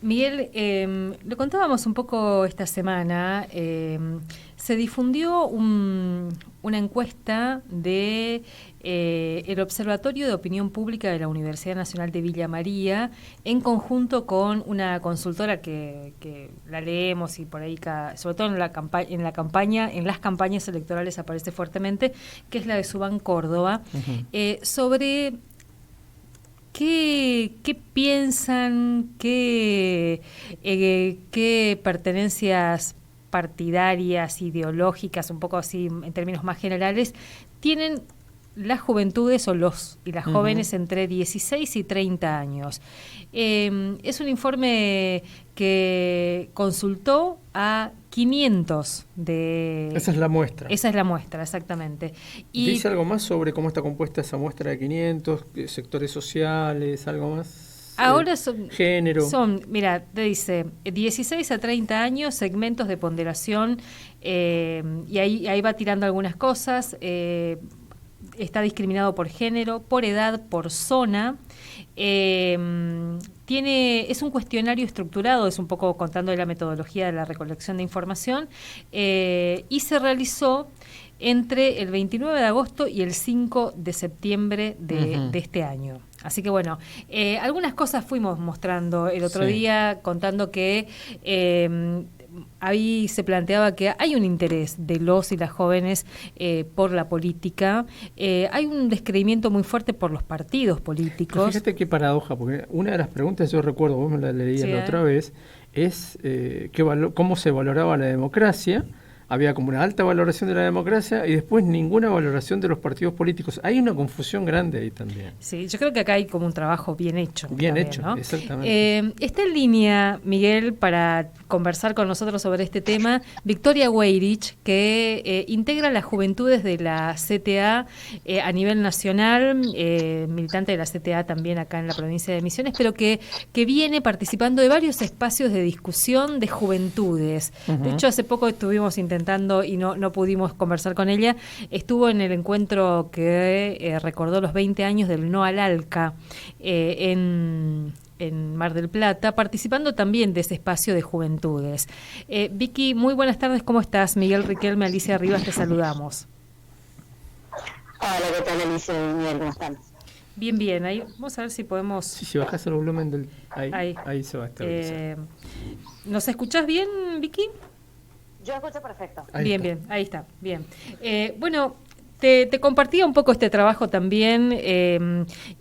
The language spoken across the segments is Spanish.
Miguel, lo contábamos un poco esta semana, se difundió una encuesta de el Observatorio de Opinión Pública de la Universidad Nacional de Villa María, en conjunto con una consultora que la leemos y por ahí, sobre todo en en las campañas electorales aparece fuertemente, que es la de Subán Córdoba, Ujú. sobre ¿qué piensan, qué pertenencias partidarias, ideológicas, un poco así en términos más generales, tienen las juventudes y las Ujú. jóvenes entre 16 y 30 años? Es un informe que consultó a 500 de... Esa es la muestra. Esa es la muestra, exactamente. Y ¿Dice algo más sobre cómo está compuesta esa muestra de 500 sectores sociales, algo más? ahora Género. mira, te dice 16 a 30 años, segmentos de ponderación, y ahí va tirando algunas cosas. Está discriminado por género, por edad, por zona. Eh, es un cuestionario estructurado, es un poco contando de la metodología de la recolección de información, y se realizó entre el 29 de agosto y el 5 de septiembre Ujú. de este año. Así que bueno, algunas cosas fuimos mostrando el otro Sí. día, contando que ahí se planteaba que hay un interés de los y las jóvenes por la política, hay un descreimiento muy fuerte por los partidos Pero políticos. fíjate qué paradoja, porque una de las preguntas, yo recuerdo, vos me la leías Sí, la otra vez, es cómo se valoraba la democracia. Había como una alta valoración de la democracia y después ninguna valoración de los partidos políticos. Hay una confusión grande ahí también. sí, yo creo que acá hay como un trabajo bien hecho Bien también, hecho, ¿no? exactamente. Está en línea, Miguel, para conversar con nosotros sobre este tema, Victoria Weirich, que integra las juventudes de la CTA a nivel nacional, militante de la CTA también acá en la provincia de Misiones, pero que viene participando de varios espacios de discusión de juventudes. De Ujú. hecho, hace poco estuvimos intentando y no pudimos conversar con ella. Estuvo en el encuentro que recordó los 20 años del No al ALCA en Mar del Plata, participando también de ese espacio de juventudes. Vicky, muy buenas tardes, ¿cómo estás? Miguel Riquelme, Alicia Rivas, te saludamos. Hola, ¿qué tal, Alicia y Miguel? ¿Cómo están? Bien, bien, ahí vamos a ver si podemos... Sí, si bajas el volumen del... Ahí. Ahí se va a estabilizar. Eh, ¿Nos escuchás bien, Vicky? Yo escucho perfecto. Ahí Bien, está. bien, ahí está, bien. Bueno, te compartía un poco este trabajo también,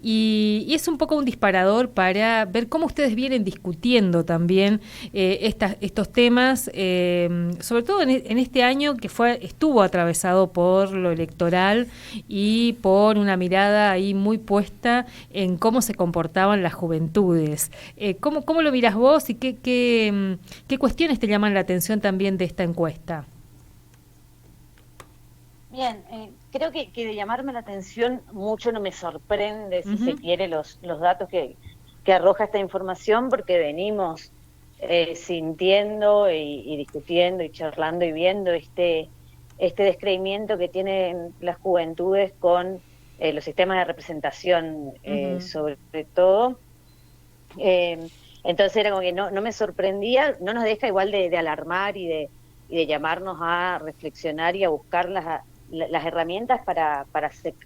y es un poco un disparador para ver cómo ustedes vienen discutiendo también estos temas, sobre todo en este año que estuvo atravesado por lo electoral y por una mirada ahí muy puesta en cómo se comportaban las juventudes. ¿Cómo lo miras vos y qué cuestiones te llaman la atención también de esta encuesta? Bien, creo que de llamarme la atención mucho no me sorprende, si se Ujú. quiere, los datos que arroja esta información, porque venimos sintiendo y discutiendo y charlando y viendo este descreimiento que tienen las juventudes con los sistemas de representación, Ujú. sobre todo. Eh, entonces era como que no me sorprendía, no nos deja igual de alarmar y de llamarnos a reflexionar y a buscar las herramientas para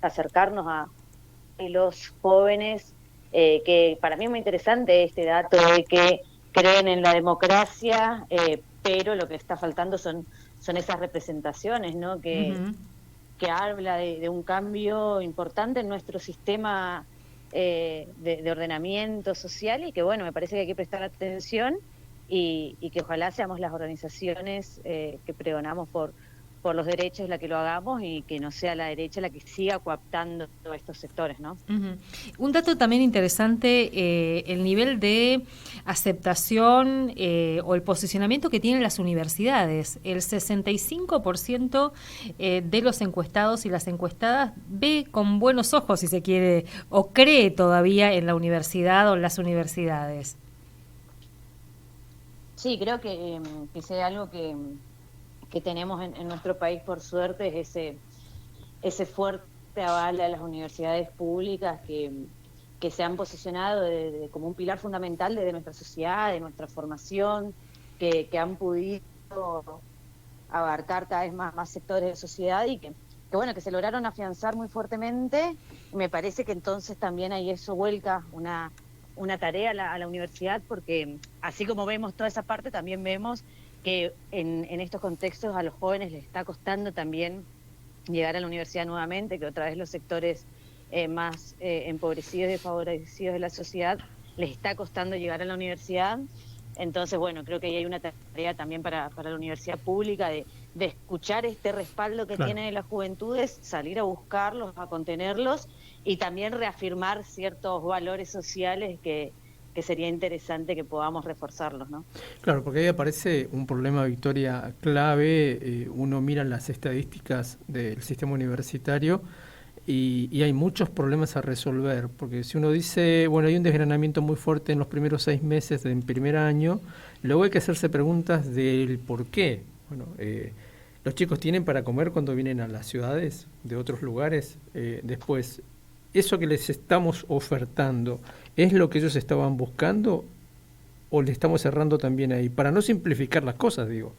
acercarnos a los jóvenes, que para mí es muy interesante este dato de que creen en la democracia, pero lo que está faltando son esas representaciones, ¿no? Ujú. Que habla de un cambio importante en nuestro sistema de ordenamiento social, y que bueno, me parece que hay que prestar atención y que ojalá seamos las organizaciones que pregonamos por los derechos la que lo hagamos, y que no sea la derecha la que siga coaptando todos estos sectores, ¿no? Ujú. Un dato también interesante, el nivel de aceptación o el posicionamiento que tienen las universidades. El 65% de los encuestados y las encuestadas ve con buenos ojos, si se quiere, o cree todavía en la universidad o en las universidades. Sí, creo que sea algo que tenemos en nuestro país, por suerte, es ese fuerte aval a las universidades públicas que se han posicionado como un pilar fundamental de nuestra sociedad, de nuestra formación, que han podido abarcar cada vez más sectores de sociedad y que bueno, que se lograron afianzar muy fuertemente. Me parece que entonces también ahí eso vuelca una tarea a la universidad, porque así como vemos toda esa parte, también vemos que en estos contextos a los jóvenes les está costando también llegar a la universidad nuevamente, que otra vez los sectores más empobrecidos y desfavorecidos de la sociedad les está costando llegar a la universidad. Entonces, bueno, creo que ahí hay una tarea también para la universidad pública de escuchar este respaldo que tienen las juventudes, salir a buscarlos, a contenerlos y también reafirmar ciertos valores sociales que sería interesante que podamos reforzarlos, ¿no? Claro, porque ahí aparece un problema, Victoria, clave. Uno mira las estadísticas del sistema universitario y hay muchos problemas a resolver, porque si uno dice, bueno, hay un desgranamiento muy fuerte en los primeros 6 meses del primer año, luego hay que hacerse preguntas del por qué. Bueno, los chicos tienen para comer cuando vienen a las ciudades de otros lugares. Después, eso que les estamos ofertando, ¿es lo que ellos estaban buscando o le estamos cerrando también ahí? Para no simplificar las cosas, digo.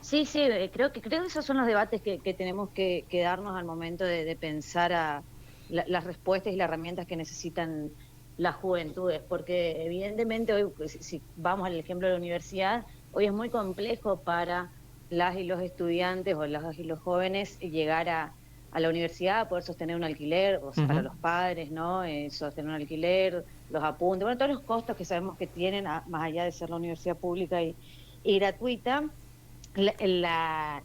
Sí, creo que esos son los debates que tenemos que darnos al momento de pensar las respuestas y las herramientas que necesitan las juventudes, porque evidentemente hoy, si vamos al ejemplo de la universidad, hoy es muy complejo para las y los estudiantes o las y los jóvenes llegar a la universidad, poder sostener un alquiler, o sea, para los padres, ¿no? Sostener un alquiler, los apuntes, bueno, todos los costos que sabemos que tienen, más allá de ser la universidad pública y gratuita. La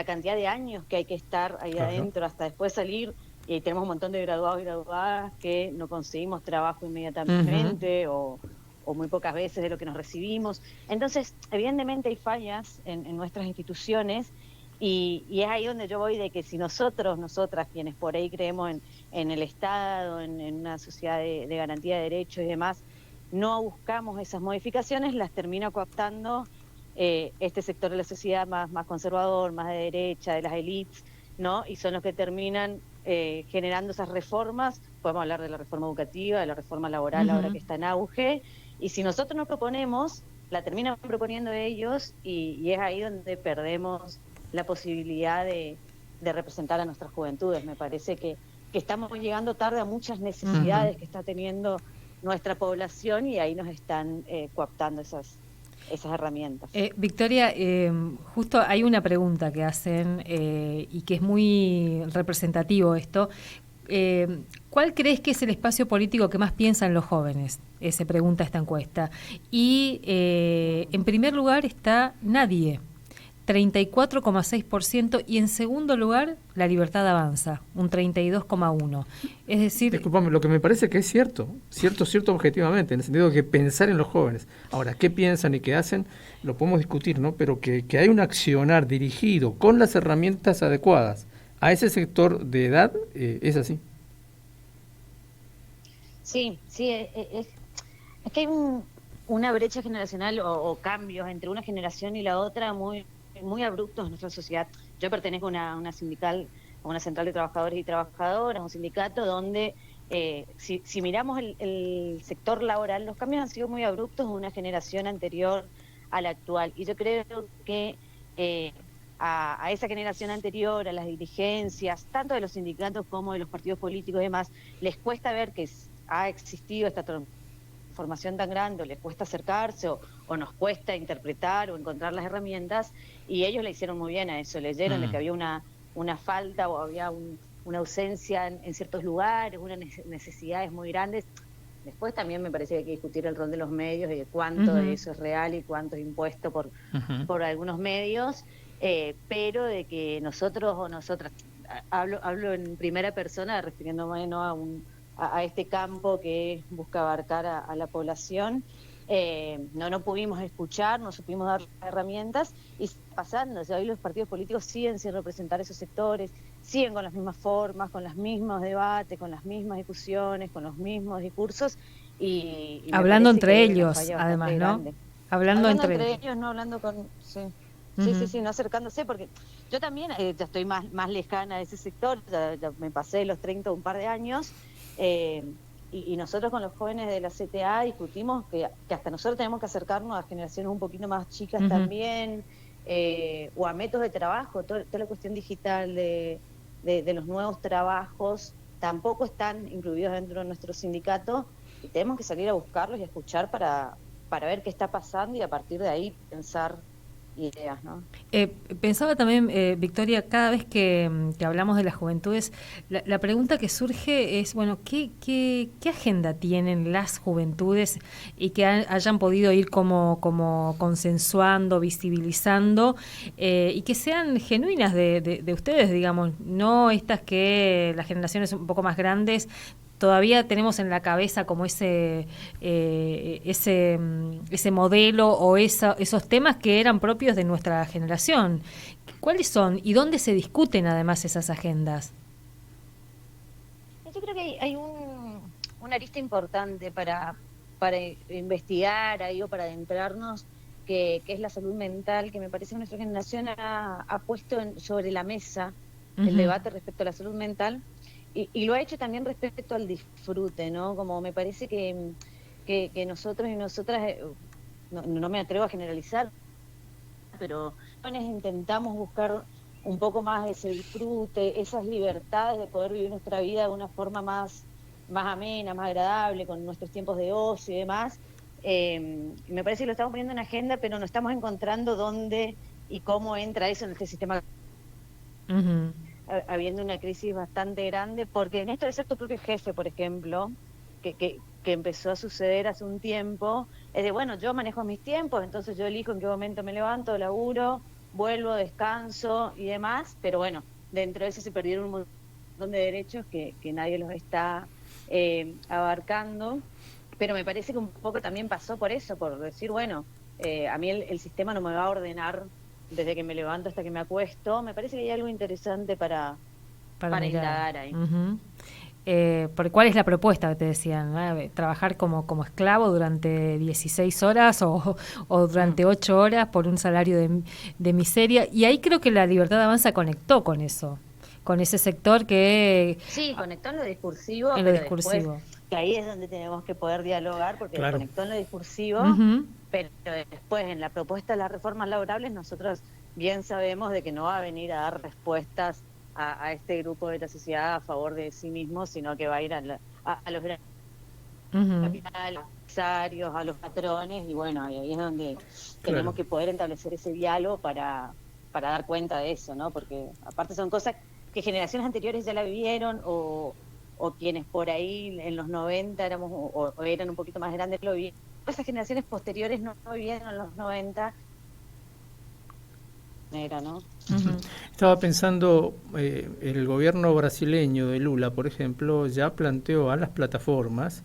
cantidad de años que hay que estar ahí adentro hasta después salir, y tenemos un montón de graduados y graduadas que no conseguimos trabajo inmediatamente o muy pocas veces de lo que nos recibimos. Entonces, evidentemente hay fallas en nuestras instituciones y es ahí donde yo voy de que si nosotras, quienes por ahí creemos en el Estado, en una sociedad de garantía de derechos y demás, no buscamos esas modificaciones, las termina cooptando este sector de la sociedad más conservador, más de derecha, de las élites, ¿no? Y son los que terminan generando esas reformas. Podemos hablar de la reforma educativa, de la reforma laboral ahora que está en auge, y si nosotros nos proponemos, la terminan proponiendo ellos y es ahí donde perdemos la posibilidad de representar a nuestras juventudes. Me parece que estamos llegando tarde a muchas necesidades que está teniendo nuestra población y ahí nos están cooptando esas herramientas. Victoria, justo hay una pregunta que hacen y que es muy representativo esto. ¿Cuál crees que es el espacio político que más piensan los jóvenes? Se pregunta esta encuesta. Y en primer lugar está nadie, 34,6%, y en segundo lugar La Libertad Avanza, un 32,1%. Es decir... Disculpame, lo que me parece que es cierto objetivamente, en el sentido de que pensar en los jóvenes. Ahora, qué piensan y qué hacen, lo podemos discutir, ¿no? Pero que hay un accionar dirigido con las herramientas adecuadas a ese sector de edad, es así. Sí, es que hay una brecha generacional o cambios entre una generación y la otra muy abruptos en nuestra sociedad. Yo pertenezco a una sindical, a una central de trabajadores y trabajadoras, un sindicato donde si miramos el sector laboral, los cambios han sido muy abruptos de una generación anterior a la actual. Y yo creo que a esa generación anterior, a las dirigencias, tanto de los sindicatos como de los partidos políticos y demás, les cuesta ver que ha existido esta transformación tan grande, o les cuesta acercarse o nos cuesta interpretar o encontrar las herramientas, y ellos le hicieron muy bien a eso, leyeron de que había una falta o había una ausencia en ciertos lugares, unas necesidades muy grandes. Después también me parece que hay que discutir el rol de los medios y de cuánto de eso es real y cuánto es impuesto por algunos medios, pero de que nosotros o nosotras, hablo en primera persona refiriéndome a este campo que busca abarcar a la población, no pudimos escuchar, no supimos dar herramientas, y pasando, o sea, hoy los partidos políticos siguen sin representar esos sectores, siguen con las mismas formas, con los mismos debates, con las mismas discusiones, con los mismos discursos, y hablando entre ellos, además, ¿no? Grande. Hablando entre ellos, no hablando con... Sí, no acercándose, porque yo también ya estoy más lejana de ese sector, ya me pasé los 30 un par de años, Y nosotros con los jóvenes de la CTA discutimos que hasta nosotros tenemos que acercarnos a generaciones un poquito más chicas también, o a métodos de trabajo, toda la cuestión digital de los nuevos trabajos tampoco están incluidos dentro de nuestro sindicato, y tenemos que salir a buscarlos y a escuchar para ver qué está pasando y a partir de ahí pensar ideas, ¿no? Pensaba también, Victoria, cada vez que hablamos de las juventudes, la pregunta que surge es, bueno, ¿qué agenda tienen las juventudes y que hayan podido ir como consensuando, visibilizando, y que sean genuinas de ustedes, digamos, no estas que las generaciones un poco más grandes todavía tenemos en la cabeza como ese modelo o esos temas que eran propios de nuestra generación. ¿Cuáles son y dónde se discuten además esas agendas? Yo creo que hay una arista importante para investigar ahí o para adentrarnos, que es la salud mental, que me parece que nuestra generación ha puesto sobre la mesa el debate respecto a la salud mental. Y lo ha hecho también respecto al disfrute, ¿no? Como me parece que nosotros y nosotras, no me atrevo a generalizar, pero intentamos buscar un poco más ese disfrute, esas libertades de poder vivir nuestra vida de una forma más amena, más agradable, con nuestros tiempos de ocio y demás. Me parece que lo estamos poniendo en agenda, pero no estamos encontrando dónde y cómo entra eso en este sistema. Habiendo una crisis bastante grande, porque en esto de ser tu propio jefe, por ejemplo, que empezó a suceder hace un tiempo, es de, bueno, yo manejo mis tiempos, entonces yo elijo en qué momento me levanto, laburo, vuelvo, descanso y demás, pero bueno, dentro de eso se perdieron un montón de derechos que nadie los está abarcando, pero me parece que un poco también pasó por eso, por decir, bueno, a mí el sistema no me va a ordenar desde que me levanto hasta que me acuesto. Me parece que hay algo interesante para indagar ahí. Porque ¿cuál es la propuesta que te decían? ¿Trabajar como esclavo durante 16 horas o durante 8 horas por un salario de miseria? Y ahí creo que la Libertad Avanza conectó con eso, con ese sector que... Sí, conectó en lo discursivo. Después, que ahí es donde tenemos que poder dialogar, porque conectó en lo discursivo, pero después en la propuesta de las reformas laborables nosotros bien sabemos de que no va a venir a dar respuestas a este grupo de la sociedad a favor de sí mismo, sino que va a ir a los grandes capitales, a los patrones, y bueno, ahí es donde tenemos que poder establecer ese diálogo para dar cuenta de eso, ¿no? Porque aparte son cosas que generaciones anteriores ya la vivieron, o quienes por ahí en los 90 éramos o eran un poquito más grandes lo vivieron. Esas generaciones posteriores no vivieron en los 90, ¿no? Estaba pensando, el gobierno brasileño de Lula, por ejemplo, ya planteó a las plataformas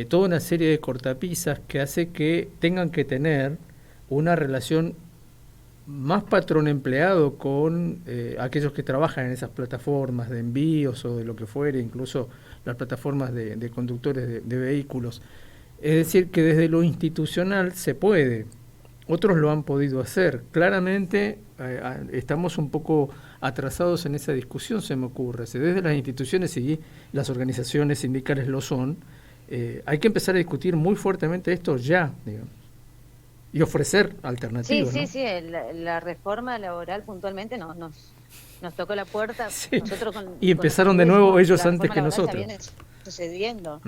toda una serie de cortapisas que hace que tengan que tener una relación más patrón-empleado con aquellos que trabajan en esas plataformas de envíos o de lo que fuere, incluso las plataformas de conductores de vehículos. Es decir, que desde lo institucional se puede. Otros lo han podido hacer. Claramente estamos un poco atrasados en esa discusión, se me ocurre. Desde las instituciones y las organizaciones sindicales lo son, hay que empezar a discutir muy fuertemente esto ya, digamos, y ofrecer alternativas. Sí, ¿no? sí, la reforma laboral puntualmente nos tocó la puerta. Sí. Nosotros y empezaron de nuevo ellos antes que nosotros. Ya viene sucediendo,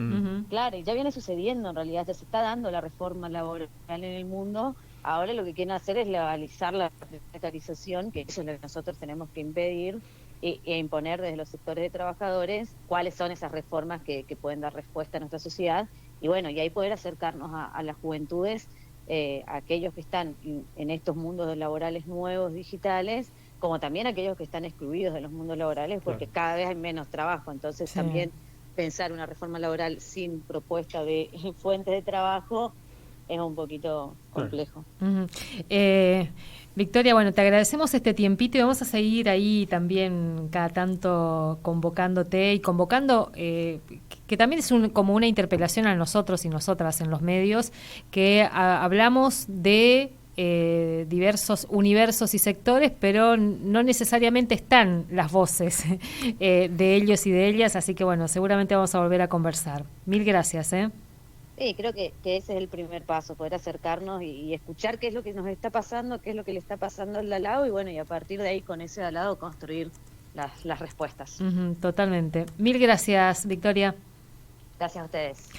claro, y ya viene sucediendo en realidad, ya se está dando la reforma laboral en el mundo. Ahora lo que quieren hacer es legalizar la precarización, que eso es lo que nosotros tenemos que impedir e imponer desde los sectores de trabajadores cuáles son esas reformas que pueden dar respuesta a nuestra sociedad. Y bueno, y ahí poder acercarnos a las juventudes, a aquellos que están en estos mundos laborales nuevos, digitales, como también aquellos que están excluidos de los mundos laborales, porque cada vez hay menos trabajo. Entonces también pensar una reforma laboral sin propuesta de fuentes de trabajo es un poquito complejo. Victoria, bueno, te agradecemos este tiempito y vamos a seguir ahí también cada tanto convocándote y convocando, que también es como una interpelación a nosotros y nosotras en los medios, que hablamos de diversos universos y sectores, pero no necesariamente están las voces de ellos y de ellas, así que bueno, seguramente vamos a volver a conversar. Mil gracias. Sí, creo que ese es el primer paso, poder acercarnos y escuchar qué es lo que nos está pasando, qué es lo que le está pasando al de al lado, y bueno, y a partir de ahí con ese de al lado construir las respuestas. Totalmente. Mil gracias, Victoria. Gracias a ustedes.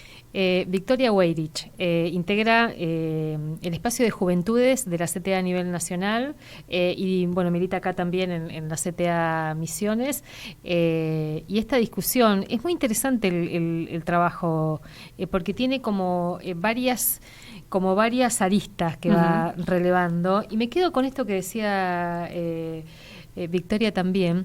Victoria Weyrich integra el espacio de juventudes de la CTA a nivel nacional y bueno, milita acá también en la CTA Misiones, y esta discusión es muy interesante el trabajo porque tiene como varias aristas que va relevando, y me quedo con esto que decía Victoria también,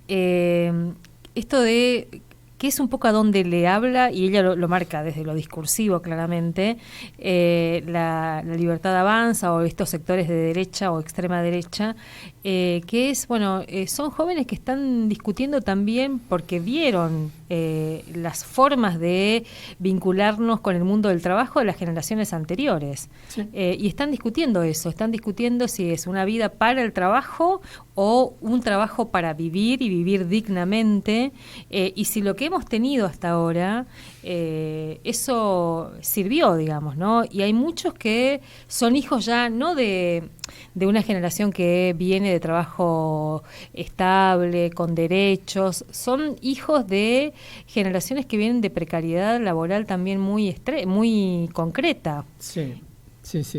esto de que es un poco a donde le habla, y ella lo marca desde lo discursivo claramente, la libertad avanza, o estos sectores de derecha o extrema derecha, que es, bueno, son jóvenes que están discutiendo también porque vieron las formas de vincularnos con el mundo del trabajo de las generaciones anteriores. Sí. Y están discutiendo eso, están discutiendo si es una vida para el trabajo o un trabajo para vivir y vivir dignamente, y si lo que hemos tenido hasta ahora, eso sirvió, digamos, ¿no? Y hay muchos que son hijos ya no de una generación que viene de trabajo estable, con derechos, son hijos de generaciones que vienen de precariedad laboral también muy concreta. Sí.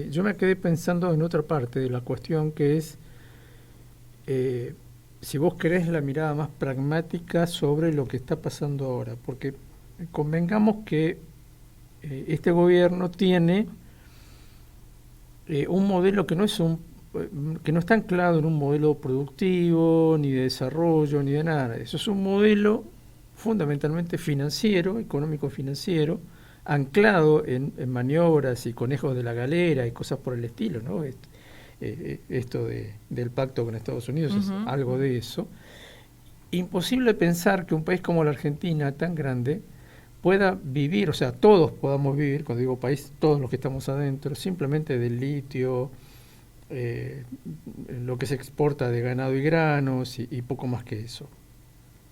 Yo me quedé pensando en otra parte de la cuestión, que es, si vos querés, la mirada más pragmática sobre lo que está pasando ahora, porque convengamos que este gobierno tiene un modelo que no está anclado en un modelo productivo, ni de desarrollo, ni de nada. Eso es un modelo fundamentalmente financiero, económico-financiero, anclado en maniobras y conejos de la galera y cosas por el estilo, ¿no? Esto del pacto con Estados Unidos es algo de eso. Imposible pensar que un país como la Argentina, tan grande, pueda vivir, o sea, todos podamos vivir, cuando digo país, todos los que estamos adentro, simplemente del litio, lo que se exporta de ganado y granos y poco más que eso.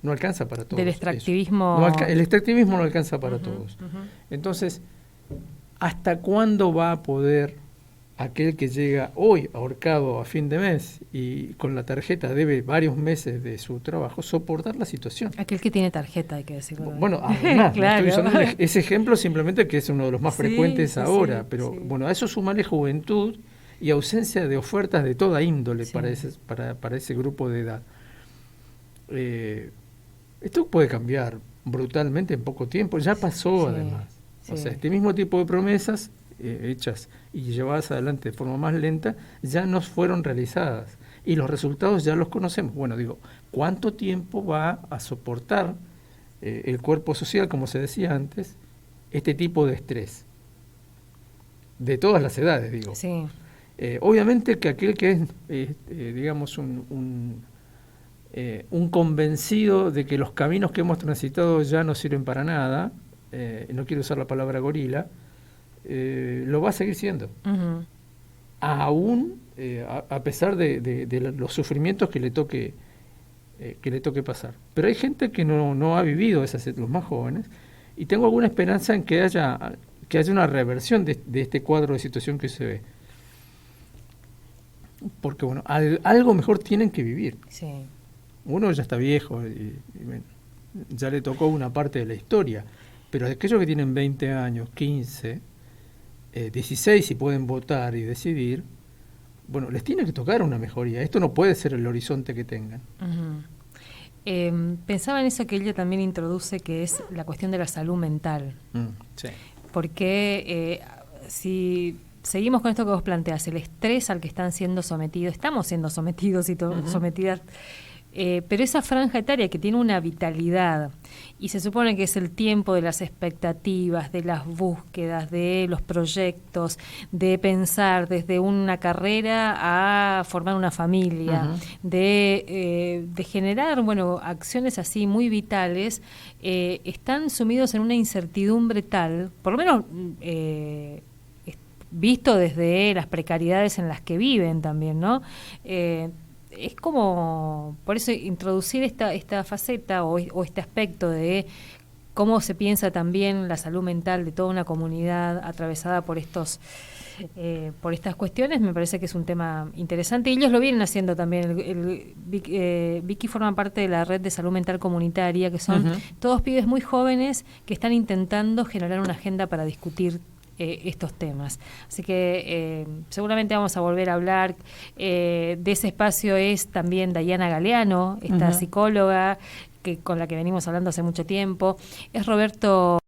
No alcanza para todos. Del extractivismo. El extractivismo no alcanza para todos. Entonces, ¿hasta cuándo va a poder aquel que llega hoy ahorcado a fin de mes y con la tarjeta debe varios meses de su trabajo soportar la situación? Aquel que tiene tarjeta, hay que decirlo. Bueno, además, claro. Estoy usando ese ejemplo simplemente que es uno de los más frecuentes ahora, pero bueno, a eso sumarle juventud y ausencia de ofertas de toda índole para ese grupo de edad. Esto puede cambiar brutalmente en poco tiempo, ya pasó además. O sea, este mismo tipo de promesas hechas y llevadas adelante de forma más lenta ya no fueron realizadas y los resultados ya los conocemos. Bueno, digo, ¿cuánto tiempo va a soportar el cuerpo social, como se decía antes, este tipo de estrés? De todas las edades, digo. Sí. Obviamente que aquel que es, digamos, un convencido de que los caminos que hemos transitado ya no sirven para nada, no quiero usar la palabra gorila, lo va a seguir siendo. Aún a pesar de los sufrimientos que le toque pasar. Pero hay gente que no ha vivido los más jóvenes, y tengo alguna esperanza en que haya una reversión de este cuadro de situación que se ve. Porque bueno, algo mejor tienen que vivir. Sí. Uno ya está viejo y ya le tocó una parte de la historia, pero aquellos que tienen 20 años, 15, 16, si pueden votar y decidir, bueno, les tiene que tocar una mejoría. Esto no puede ser el horizonte que tengan. Pensaba en eso que ella también introduce, que es la cuestión de la salud mental. Sí. Porque si seguimos con esto que vos planteás, el estrés al que están siendo sometidos, estamos siendo sometidos y sometidas, pero esa franja etaria que tiene una vitalidad, y se supone que es el tiempo de las expectativas, de las búsquedas, de los proyectos, de pensar desde una carrera a formar una familia, de generar, bueno, acciones así muy vitales, están sumidos en una incertidumbre tal, por lo menos visto desde las precariedades en las que viven también, ¿no? Es como, por eso introducir esta faceta o este aspecto de cómo se piensa también la salud mental de toda una comunidad atravesada por estas cuestiones, me parece que es un tema interesante, y ellos lo vienen haciendo también. Vicky forma parte de la red de salud mental comunitaria, que son todos pibes muy jóvenes que están intentando generar una agenda para discutir estos temas. Así que seguramente vamos a volver a hablar. De ese espacio es también Dayana Galeano, esta psicóloga con la que venimos hablando hace mucho tiempo. Es Roberto